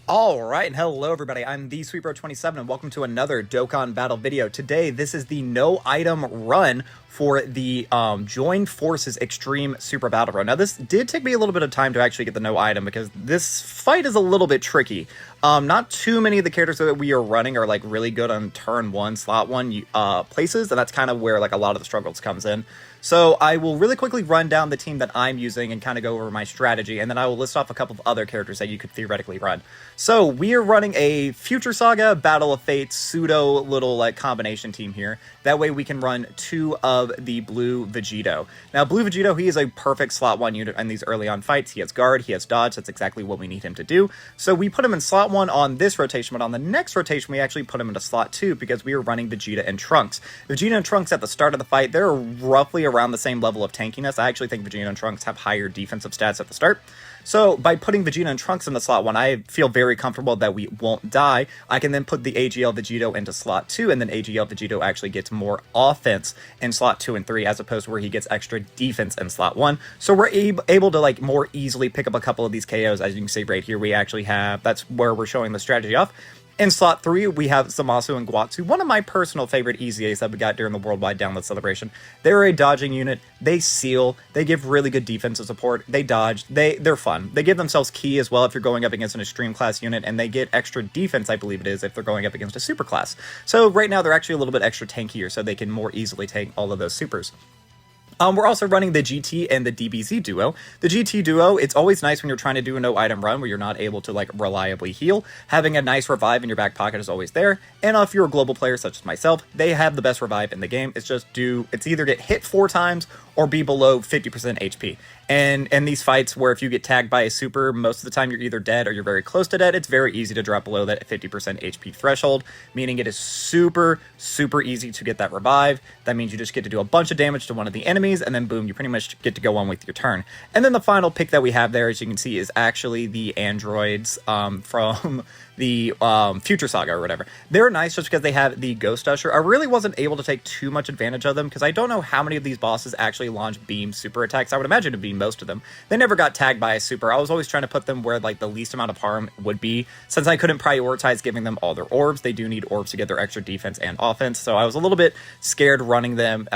Alright, and hello everybody, I'm the Sweeper27 and welcome to another Dokkan battle video. Today, this is the no item run for the Joined Forces Extreme Super Battle Run. Now this did take me a little bit of time to actually get the no item because this fight is a little bit tricky. Not too many of the characters that we are running are like really good on turn 1, slot 1 places, and that's kind of where like a lot of the struggles comes in. So I will really quickly run down the team that I'm using and kind of go over my strategy, and then I will list off a couple of other characters that you could theoretically run. So we are running a Future Saga, Battle of Fate, pseudo little like combination team here. That way we can run 2 of the Blue Vegito. Now Blue Vegito, he is a perfect slot 1 unit in these early on fights. He has guard, he has dodge, that's exactly what we need him to do. So we put him in slot 1 on this rotation, but on the next rotation we actually put him into slot 2 because we are running Vegeta and Trunks. Vegeta and Trunks at the start of the fight, they're roughly around the same level of tankiness. I actually think Vegeta and Trunks have higher defensive stats at the start. So by putting Vegeta and Trunks into slot 1, I feel very comfortable that we won't die. I can then put the AGL Vegito into slot 2, and then AGL Vegito actually gets more offense in slot 2 and 3, as opposed to where he gets extra defense in slot 1. So we're able to like more easily pick up a couple of these KOs. As you can see right here, we actually have, that's where we're showing the strategy off. In slot 3, we have Zamasu and Guatsu, one of my personal favorite Easy A's that we got during the Worldwide Download Celebration. They're a dodging unit, they seal, they give really good defensive support, they dodge, they're fun. They give themselves key as well if you're going up against an extreme class unit, and they get extra defense, I believe it is, if they're going up against a super class. So right now they're actually a little bit extra tankier, so they can more easily take all of those supers. We're also running the GT and the DBZ duo. The GT duo, it's always nice when you're trying to do a no-item run where you're not able to like reliably heal. Having a nice revive in your back pocket is always there. And if you're a global player such as myself, they have the best revive in the game. It's just it's either get hit 4 times or be below 50% HP. And in these fights where if you get tagged by a super, most of the time you're either dead or you're very close to dead, it's very easy to drop below that 50% HP threshold, meaning it is super, super easy to get that revive. That means you just get to do a bunch of damage to one of the enemies, and then boom, you pretty much get to go on with your turn. And then the final pick that we have there, as you can see, is actually the androids from the Future Saga or whatever. They're nice just because they have the Ghost Usher. I really wasn't able to take too much advantage of them because I don't know how many of these bosses actually launch beam super attacks. I would imagine it'd be most of them. They never got tagged by a super. I was always trying to put them where like the least amount of harm would be. Since I couldn't prioritize giving them all their orbs, they do need orbs to get their extra defense and offense. So I was a little bit scared running them,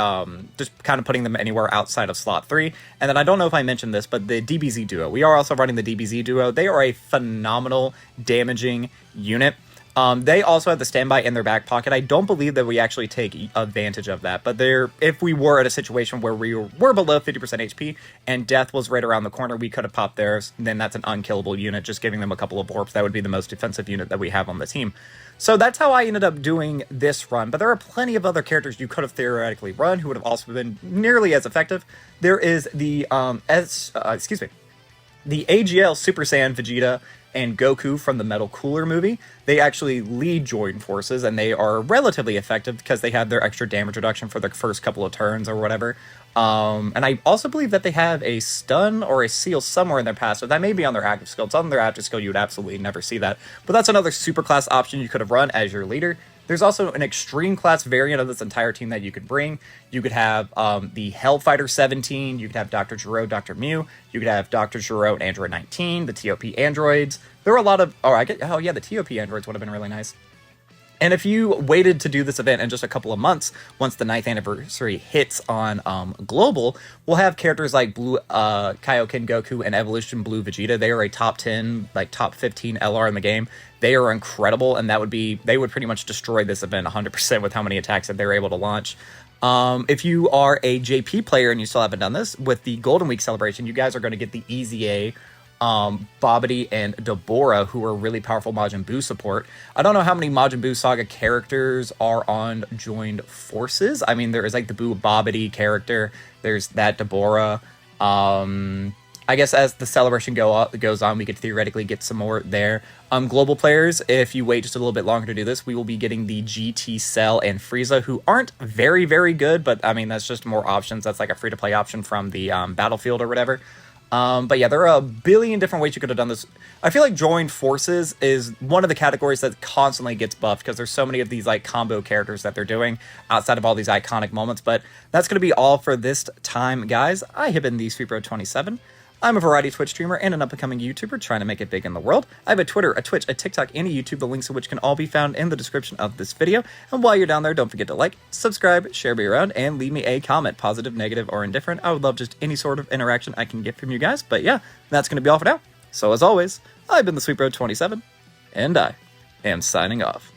just kind of putting them anywhere outside of slot 3. And then I don't know if I mentioned this, but the DBZ duo. We are also running the DBZ duo. They are a phenomenal damaging unit. They also have the standby in their back pocket. I don't believe that we actually take advantage of that, but if we were at a situation where we were below 50% HP and death was right around the corner, we could have popped theirs. Then that's an unkillable unit, just giving them a couple of orbs. That would be the most defensive unit that we have on the team. So that's how I ended up doing this run, but there are plenty of other characters you could have theoretically run who would have also been nearly as effective. There is the the AGL Super Saiyan Vegeta and Goku from the Metal Cooler movie. They actually lead Joined Forces, and they are relatively effective because they have their extra damage reduction for the first couple of turns or whatever. And I also believe that they have a stun or a seal somewhere in their passive. That may be on their active skill. It's on their active skill, you would absolutely never see that. But that's another super class option you could have run as your leader. There's also an extreme class variant of this entire team that you could bring. You could have the Hellfighter 17, you could have Dr. Gero, Dr. Mew, you could have Dr. Gero and Android 19, the TOP androids. There were a lot of, oh yeah, the TOP androids would have been really nice. And if you waited to do this event in just a couple of months, once the 9th anniversary hits on Global, we'll have characters like Blue Kaioken Goku and Evolution Blue Vegeta. They are a top 10, like top 15 LR in the game. They are incredible, and they would pretty much destroy this event 100% with how many attacks that they're able to launch. If you are a JP player and you still haven't done this, with the Golden Week celebration, you guys are going to get the Easy A, Babidi and Deborah, who are really powerful Majin Buu support. I don't know how many Majin Buu Saga characters are on Joined Forces. I mean, there is like the Buu Babidi character. There's that Deborah. I guess as the celebration goes on, we could theoretically get some more there. Global players, if you wait just a little bit longer to do this, we will be getting the GT Cell and Frieza, who aren't very, very good, but I mean, that's just more options. That's like a free-to-play option from the Battlefield or whatever. But yeah, there are a billion different ways you could have done this. I feel like Joined Forces is one of the categories that constantly gets buffed because there's so many of these like combo characters that they're doing outside of all these iconic moments. But that's going to be all for this time, guys. I have been the Sweeper27. I'm a variety Twitch streamer and an up-and-coming YouTuber trying to make it big in the world. I have a Twitter, a Twitch, a TikTok, and a YouTube, the links of which can all be found in the description of this video. And while you're down there, don't forget to like, subscribe, share me around, and leave me a comment, positive, negative, or indifferent. I would love just any sort of interaction I can get from you guys. But yeah, that's going to be all for now. So as always, I've been the SweetBro27, and I am signing off.